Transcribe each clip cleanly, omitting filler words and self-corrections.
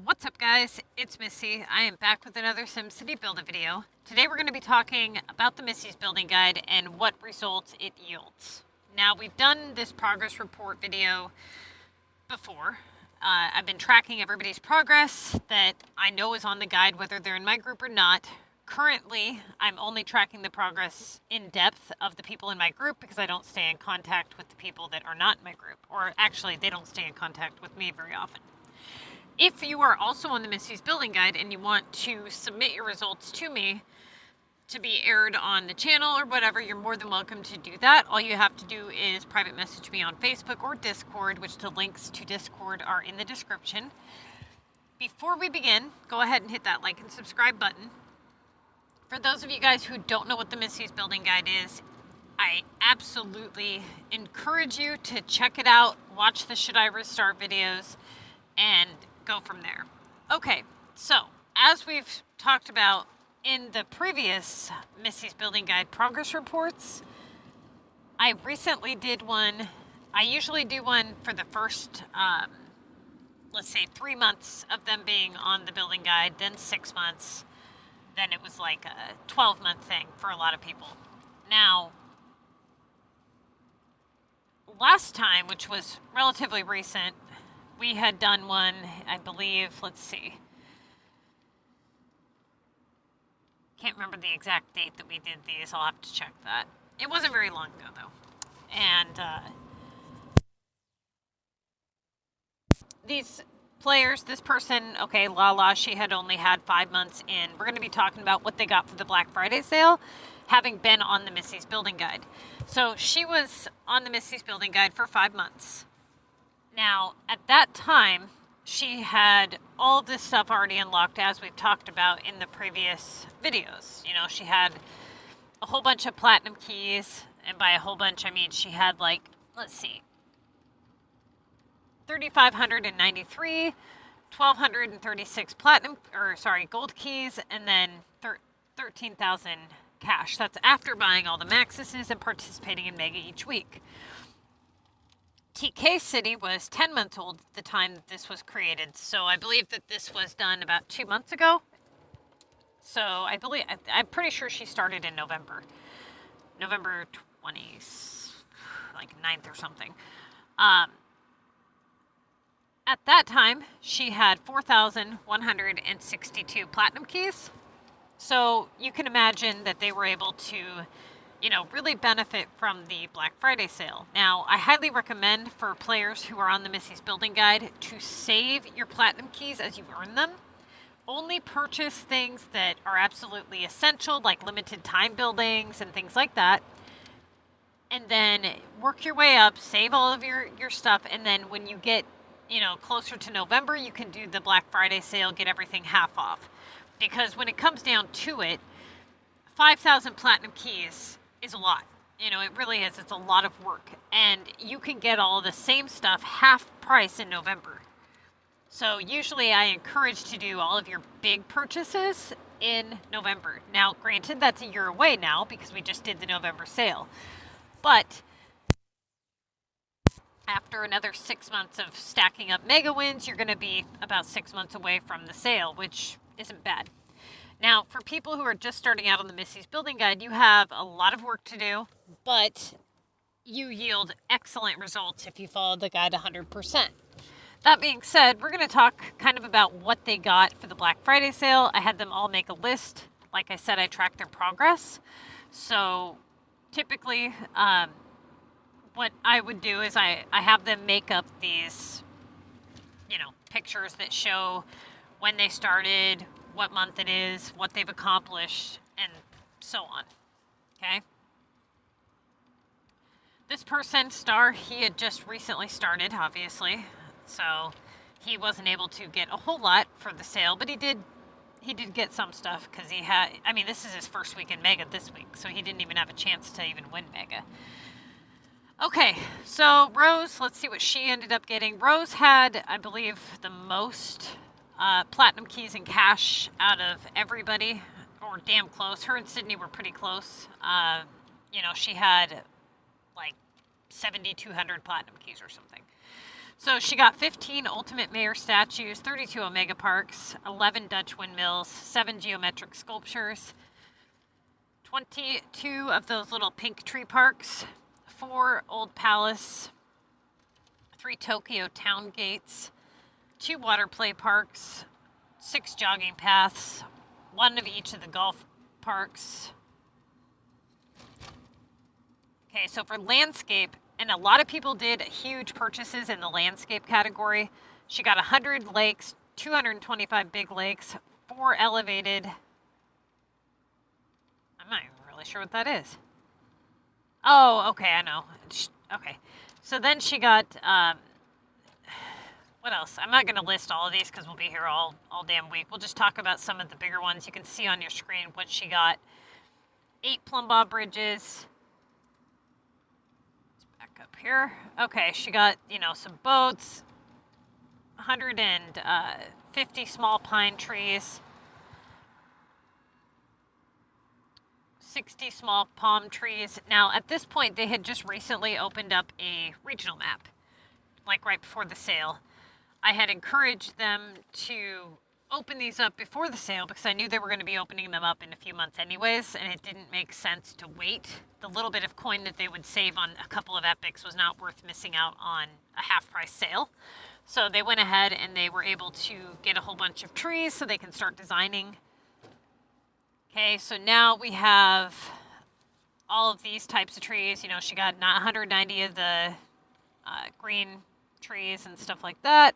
What's up guys, it's Missy. I am back with another SimCity Build a video. Today we're going to be talking about the Missy's Building Guide and what results it yields. Now we've done this progress report video before. I've been tracking everybody's progress that I know is on the guide whether they're in my group or not. Currently, I'm only tracking the progress in depth of the people in my group because I don't stay in contact with the people that are not in my group. Or actually, they don't stay in contact with me very often. If you are also on the Missy's Building Guide and you want to submit your results to me to be aired on the channel or whatever, you're more than welcome to do that. All you have to do is private message me on Facebook or Discord, which the links to Discord are in the description. Before we begin, go ahead and hit that like and subscribe button. For those of you guys who don't know what the Missy's Building Guide is, I absolutely encourage you to check it out, watch the Should I Restart videos, and go from there. Okay, so as we've talked about in the previous Missy's Building Guide progress reports, I recently did one. I usually do one for the first, let's say 3 months of them being on the building guide, then 6 months, then it was like a 12-month thing for a lot of people. Now, last time, which was relatively recent, we had done one, I believe, let's see. Can't remember the exact date that we did these. I'll have to check that. It wasn't very long ago, though. And these players, this person, okay, Lala, she had only had 5 months in. We're going to be talking about what they got for the Black Friday sale, having been on the Missy's Building Guide. So she was on the Missy's Building Guide for 5 months. Now, at that time, she had all this stuff already unlocked, as we've talked about in the previous videos. You know, she had a whole bunch of platinum keys, and by a whole bunch, I mean she had like, let's see, 3,593, 1,236 gold keys, and then 13,000 cash. That's after buying all the maxes and participating in Mega each week. TK City was 10 months old at the time that this was created, so I believe that this was done about 2 months ago. So I'm pretty sure she started in November 20th, like 9th or something. At that time, she had 4,162 platinum keys. So you can imagine that they were able to, you know, really benefit from the Black Friday sale. Now, I highly recommend for players who are on the Missy's Building Guide to save your platinum keys as you earn them. Only purchase things that are absolutely essential, like limited time buildings and things like that. And then work your way up, save all of your stuff, and then when you get, you know, closer to November, you can do the Black Friday sale, get everything half off. Because when it comes down to it, 5,000 platinum keys is a lot. You know, it really is. It's a lot of work. And you can get all the same stuff half price in November. So usually I encourage to do all of your big purchases in November. Now, granted, that's a year away now because we just did the November sale. But after another 6 months of stacking up mega wins, you're going to be about 6 months away from the sale, which isn't bad. Now, for people who are just starting out on the Missy's Building Guide, you have a lot of work to do, but you yield excellent results if you follow the guide 100%. That being said, we're going to talk kind of about what they got for the Black Friday sale. I had them all make a list. Like I said, I track their progress. So typically, what I would do is I have them make up these, you know, pictures that show when they started, what month it is, what they've accomplished, and so on. Okay? This person, Star, he had just recently started, obviously, so he wasn't able to get a whole lot for the sale, but he did get some stuff because he had, I mean, this is his first week in Mega this week, so he didn't even have a chance to even win Mega. Okay, so Rose, let's see what she ended up getting. Rose had, I believe, the most platinum keys and cash out of everybody, or damn close. Her and Sydney were pretty close. You know, she had like 7,200 platinum keys or something. So she got 15 Ultimate Mayor statues, 32 Omega Parks, 11 Dutch windmills, 7 geometric sculptures, 22 of those little pink tree parks, 4 Old Palace, 3 Tokyo Town Gates, 2 water play parks, 6 jogging paths, 1 of each of the golf parks. Okay, so for landscape, and a lot of people did huge purchases in the landscape category. She got 100 lakes, 225 big lakes, 4 elevated. I'm not even really sure what that is. Oh, okay, I know. Okay, so then she got, what else? I'm not going to list all of these because we'll be here all damn week. We'll just talk about some of the bigger ones. You can see on your screen what she got. 8 plumb bob bridges. Up here. Okay, she got, some boats, 150 small pine trees, 60 small palm trees. Now, at this point, they had just recently opened up a regional map, like right before the sale. I had encouraged them to open these up before the sale because I knew they were going to be opening them up in a few months anyways, and it didn't make sense to wait. The little bit of coin that they would save on a couple of epics was not worth missing out on a half-price sale. So they went ahead and they were able to get a whole bunch of trees so they can start designing. Okay, so now we have all of these types of trees. She got 190 of the green trees and stuff like that.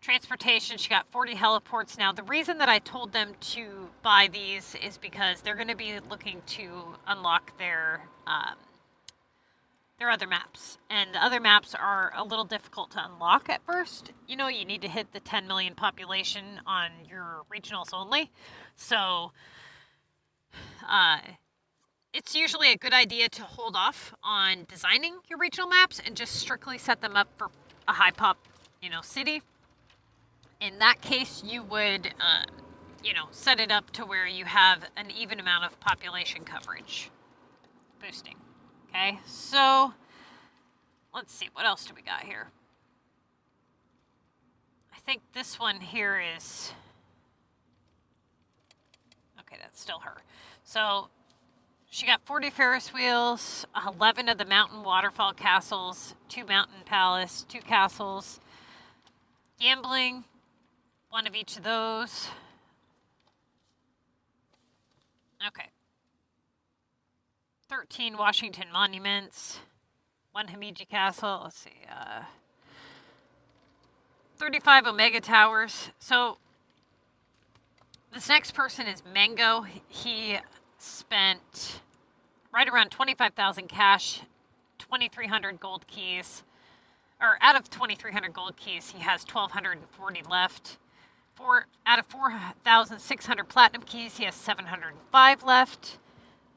Transportation, she got 40 heliports. Now, the reason that I told them to buy these is because they're going to be looking to unlock their other maps. And the other maps are a little difficult to unlock at first. You need to hit the 10 million population on your regionals only. So, it's usually a good idea to hold off on designing your regional maps and just strictly set them up for a high pop, city. In that case, you would, set it up to where you have an even amount of population coverage boosting. Okay, so let's see, what else do we got here? I think this one here is, okay, that's still her. So she got 40 Ferris wheels, 11 of the mountain waterfall castles, 2 mountain palace, 2 castles, gambling, 1 of each of those. Okay. 13 Washington monuments, 1 Himeji castle, let's see, 35 Omega towers. So this next person is Mango. He spent right around 25,000 cash, 2,300 gold keys. Or out of 2,300 gold keys, he has 1,240 left. Out of 4,600 platinum keys, he has 705 left.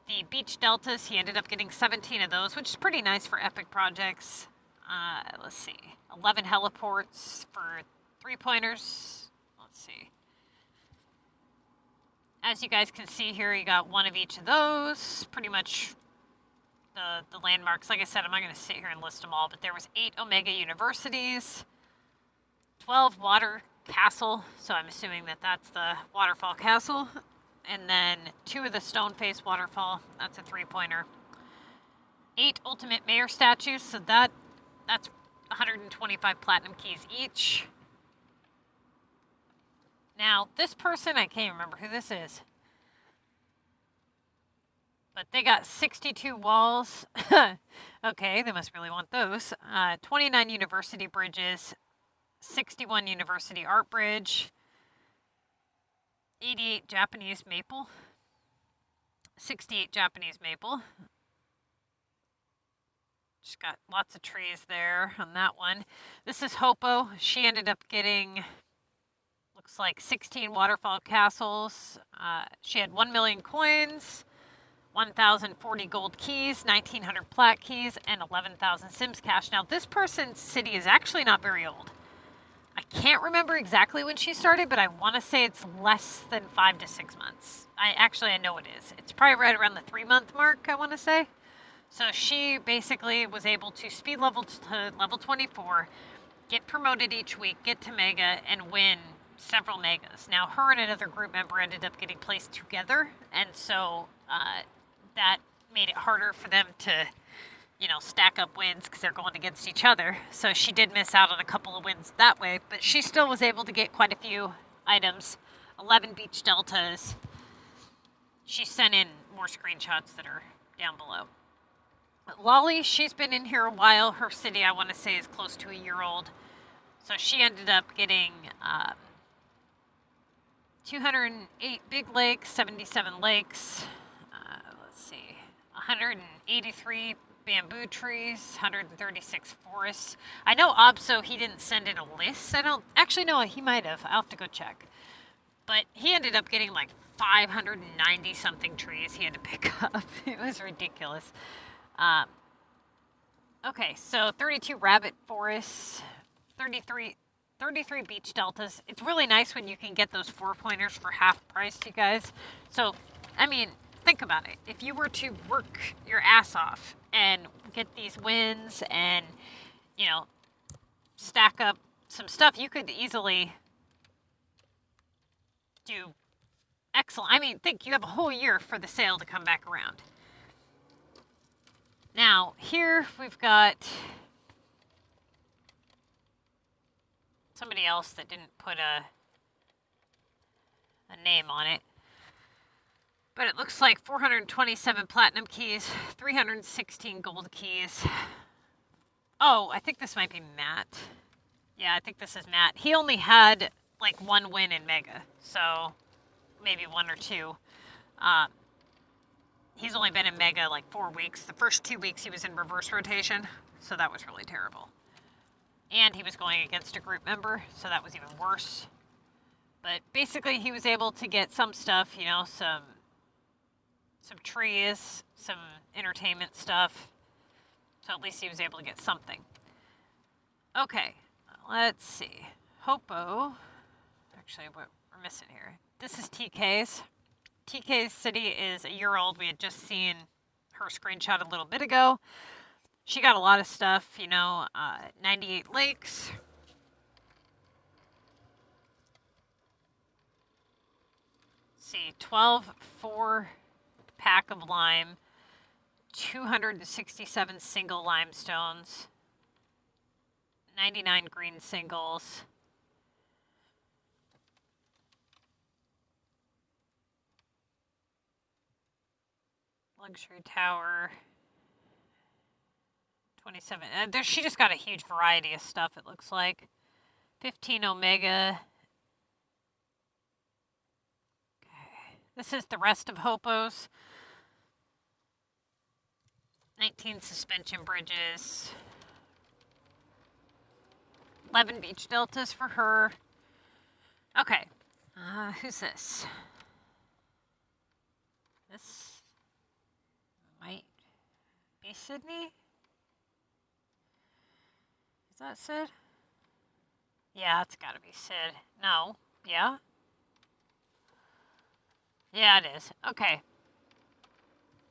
The beach deltas, he ended up getting 17 of those, which is pretty nice for epic projects. Let's see, 11 heliports for 3-pointers. Let's see. As you guys can see here, you got 1 of each of those. Pretty much the landmarks. Like I said, I'm not going to sit here and list them all, but there was 8 Omega universities, 12 water castle, so I'm assuming that that's the waterfall castle, and then 2 of the stone face waterfall, that's a 3-pointer. 8 ultimate mayor statues, so that's 125 platinum keys each. Now, this person, I can't remember who this is, but they got 62 walls. Okay, they must really want those. 29 university bridges, 61 University Art Bridge, 88 Japanese Maple, 68 Japanese Maple. Just got lots of trees there on that one. This is Hopo. She ended up getting, looks like 16 waterfall castles. She had 1 million coins, 1,040 gold keys, 1,900 plat keys, and 11,000 Sims cash. Now, this person's city is actually not very old. I can't remember exactly when she started, but I want to say it's less than 5 to 6 months. I know it is. It's probably right around the 3-month mark, I want to say. So she basically was able to speed level to level 24, get promoted each week, get to Mega, and win several Megas. Now, her and another group member ended up getting placed together, and so that made it harder for them to, stack up wins because they're going against each other. So she did miss out on a couple of wins that way, but she still was able to get quite a few items. 11 beach deltas. She sent in more screenshots that are down below. Lolly, she's been in here a while. Her city, I want to say, is close to a year old. So she ended up getting 208 big lakes, 77 lakes, let's see, 183 bamboo trees, 136 forests. I know Obso, he didn't send in a list. I don't, actually, no, he might have. I'll have to go check. But he ended up getting like 590 something trees he had to pick up. It was ridiculous. Okay, so 32 rabbit forests, 33 beach deltas. It's really nice when you can get those 4-pointers for half price, you guys. So, I mean, think about it. If you were to work your ass off and get these wins and, stack up some stuff, you could easily do excellent. I mean, think you have a whole year for the sale to come back around. Now, here we've got somebody else that didn't put a name on it. But it looks like 427 platinum keys, 316 gold keys. Oh, I think this might be Matt. Yeah, I think this is Matt. He only had like one win in Mega, so maybe one or two. He's only been in Mega like 4 weeks. The first 2 weeks he was in reverse rotation, so that was really terrible. And he was going against a group member, so that was even worse. But basically he was able to get some stuff, some trees, some entertainment stuff. So at least he was able to get something. Okay, let's see. Hopo. Actually, what we're missing here. This is TK's. TK's city is a year old. We had just seen her screenshot a little bit ago. She got a lot of stuff, 98 lakes. Let's see, 12 4-pack of lime, 267 single limestones, 99 green singles. Luxury tower, 27. She just got a huge variety of stuff, it looks like. 15 Omega. Okay. This is the rest of Hopo's. 19 suspension bridges. 11 beach deltas for her. Okay. Who's this? This might be Sydney? Is that Sid? Yeah, it's gotta be Sid. No. Yeah? Yeah, it is. Okay.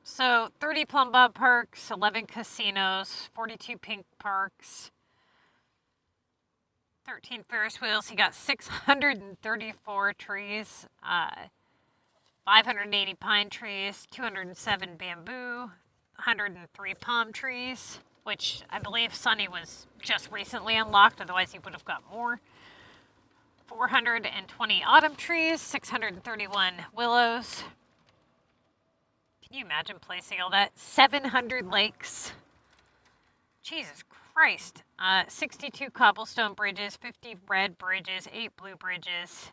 So, 30 Plum Bob parks, 11 casinos, 42 pink parks, 13 Ferris wheels. He got 634 trees, 580 pine trees, 207 bamboo, 103 palm trees, which I believe Sunny was just recently unlocked, otherwise he would have got more. 420 autumn trees, 631 willows. Can you imagine placing all that? 700 lakes. Jesus Christ. 62 cobblestone bridges, 50 red bridges, 8 blue bridges.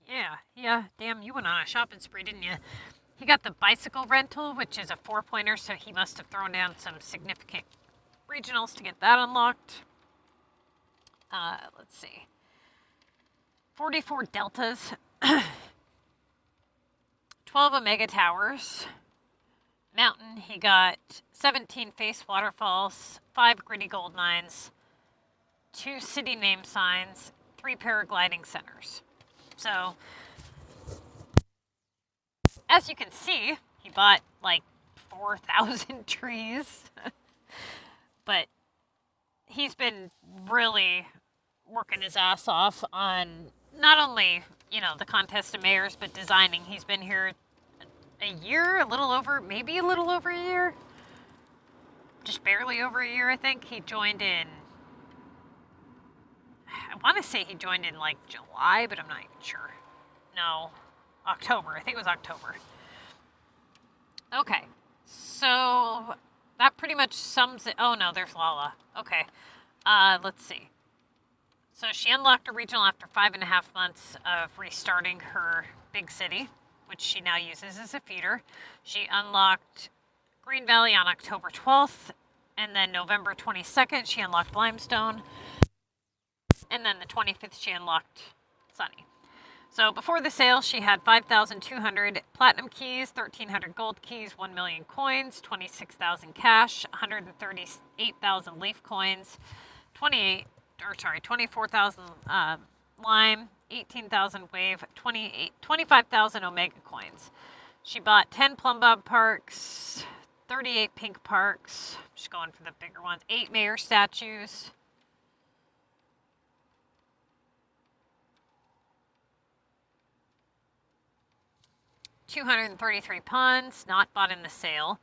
Yeah. Damn, you went on a shopping spree, didn't you? He got the bicycle rental, which is a 4-pointer, so he must have thrown down some significant regionals to get that unlocked. Let's see. 44 deltas. 12 Omega Towers. Mountain, he got 17 face waterfalls, 5 gritty gold mines, 2 city name signs, 3 paragliding centers. So, as you can see, he bought like 4,000 trees. But he's been really working his ass off on not only, you know, the contest of mayors, but designing. He's been here a year, maybe a little over a year. Just barely over a year, I think. He joined in, I want to say he joined in like July, but I'm not even sure. No, October. I think it was October. Okay, so that pretty much sums it. Oh no, there's Lala. Okay, let's see. So she unlocked a regional after 5.5 months of restarting her big city, which she now uses as a feeder. She unlocked Green Valley on October 12th, and then November 22nd, she unlocked Limestone, and then the 25th, she unlocked Sunny. So before the sale, she had 5,200 platinum keys, 1,300 gold keys, 1 million coins, 26,000 cash, 138,000 leaf coins, 24,000 lime, 18,000 wave, 25,000 omega coins. She bought 10 plum bob parks, 38 pink parks, just going for the bigger ones, 8 mayor statues, 233 ponds, not bought in the sale,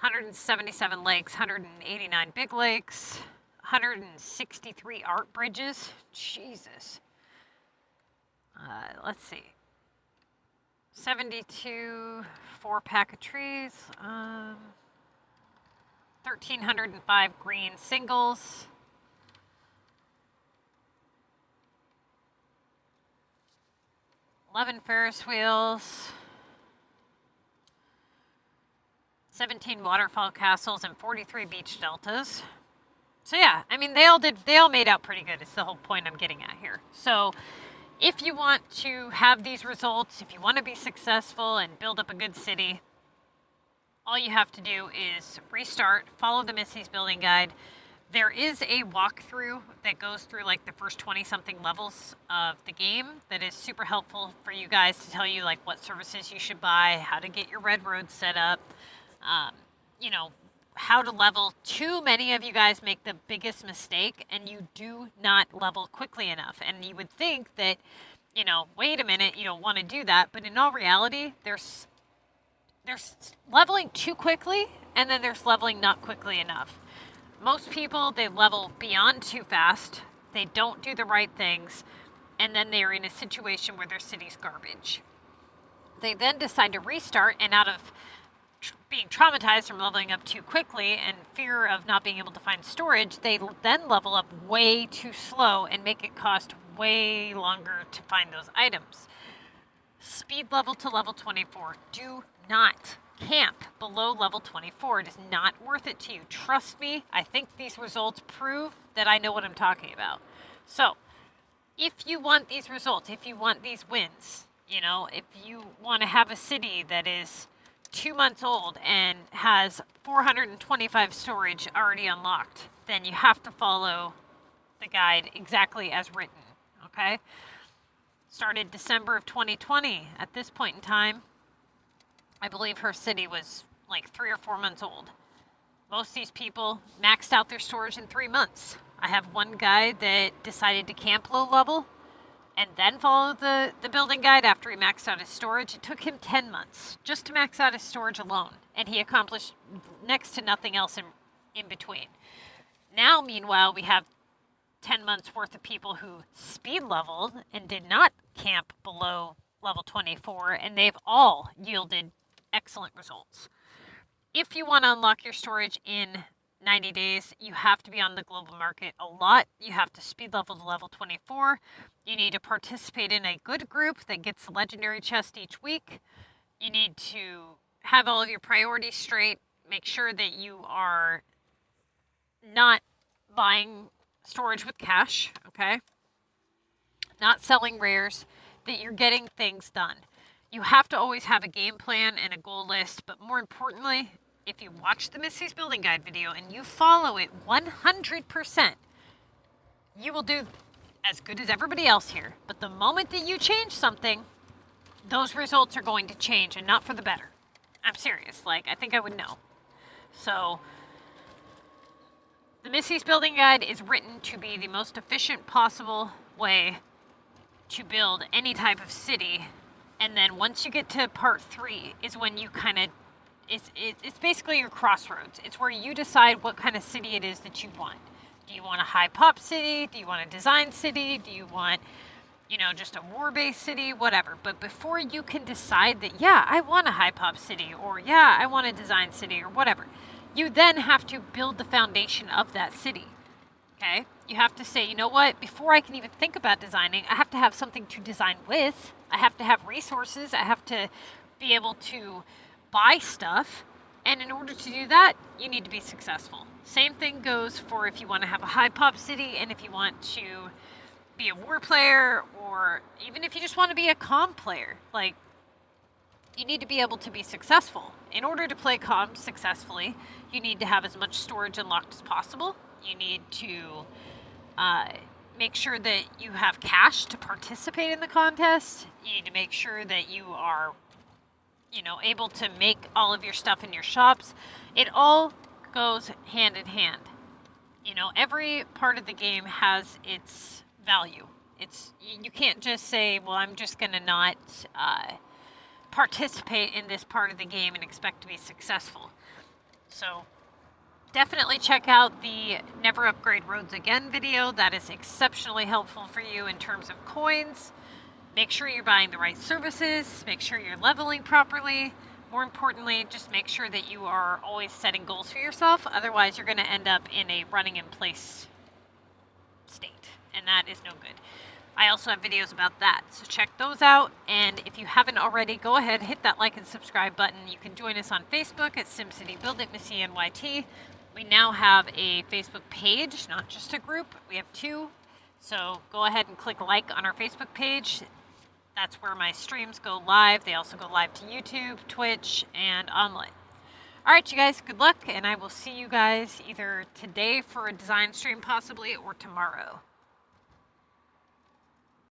177 lakes, 189 big lakes, 163 art bridges. Jesus. Let's see. 72 4-pack of trees. 1,305 green singles. 11 Ferris wheels. 17 waterfall castles and 43 beach deltas. So yeah, I mean, they all made out pretty good. It's the whole point I'm getting at here. So if you want to have these results, if you want to be successful and build up a good city, all you have to do is restart, follow the Missy's Building Guide. There is a walkthrough that goes through like the first 20-something levels of the game that is super helpful for you guys to tell you like what services you should buy, how to get your red roads set up, you know, how to level. Too many of you guys make the biggest mistake, and you do not level quickly enough. And you would think that, you know, wait a minute, you don't want to do that. But in all reality, there's leveling too quickly, and then there's leveling not quickly enough. Most people, they level beyond too fast. They don't do the right things, and then they're in a situation where their city's garbage. They then decide to restart, and out of being traumatized from leveling up too quickly and fear of not being able to find storage, they then level up way too slow and make it cost way longer to find those items. Speed level to level 24. Do not camp below level 24. It is not worth it to you. Trust me, I think these results prove that I know what I'm talking about. So, if you want these results, if you want these wins, you know, if you want to have a city that is 2 months old and has 425 storage already unlocked, then you have to follow the guide exactly as written, okay? Started December of 2020. At this point in time, I believe her city was like 3 or 4 months old. Most of these people maxed out their storage in 3 months. I have one guy that decided to camp low level and then follow the building guide after he maxed out his storage. It took him 10 months just to max out his storage alone, and he accomplished next to nothing else in between. Now, meanwhile, we have 10 months worth of people who speed leveled and did not camp below level 24, and they've all yielded excellent results. If you want to unlock your storage in 90 days, you have to be on the global market a lot. You have to speed level to level 24. You need to participate in a good group that gets the legendary chest each week. You need to have all of your priorities straight. Make sure that you are not buying storage with cash, okay? Not selling rares, that you're getting things done. You have to always have a game plan and a goal list, but more importantly, if you watch the Missy's Building Guide video and you follow it 100%, you will do as good as everybody else here. But the moment that you change something, those results are going to change, and not for the better. I'm serious. Like, I think I would know. So, The Missy's Building Guide is written to be the most efficient possible way to build any type of city. And then once you get to part 3 is when you kind of, it's basically your crossroads. It's where you decide what kind of city it is that you want. Do you want a high pop city? Do you want a design city? Do you want, you know, just a war-based city? Whatever. But before you can decide that, yeah, I want a high pop city, or yeah, I want a design city, or whatever, you then have to build the foundation of that city. Okay? You have to say, you know what, before I can even think about designing, I have to have something to design with. I have to have resources. I have to be able to buy stuff. And in order to do that, you need to be successful. Same thing goes for if you want to have a high pop city, and if you want to be a war player, or even if you just want to be a comm player. Like, you need to be able to be successful. In order to play comm successfully, you need to have as much storage unlocked as possible. You need to make sure that you have cash to participate in the contest. You need to make sure that you are, you know, able to make all of your stuff in your shops. It all goes hand in hand. You know, every part of the game has its value. You can't just say, well, I'm just going to not participate in this part of the game and expect to be successful. So definitely check out the Never Upgrade Roads Again video. That is exceptionally helpful for you in terms of coins. Make sure you're buying the right services. Make sure you're leveling properly. More importantly, just make sure that you are always setting goals for yourself. Otherwise, you're going to end up in a running in place state, and that is no good. I also have videos about that, so check those out. And if you haven't already, go ahead, hit that like and subscribe button. You can join us on Facebook at SimCity Build at MissyAnne. We now have a Facebook page, not just a group. We have 2. So go ahead and click like on our Facebook page. That's where my streams go live. They also go live to YouTube, Twitch, and online. All right, you guys, good luck, and I will see you guys either today for a design stream possibly, or tomorrow.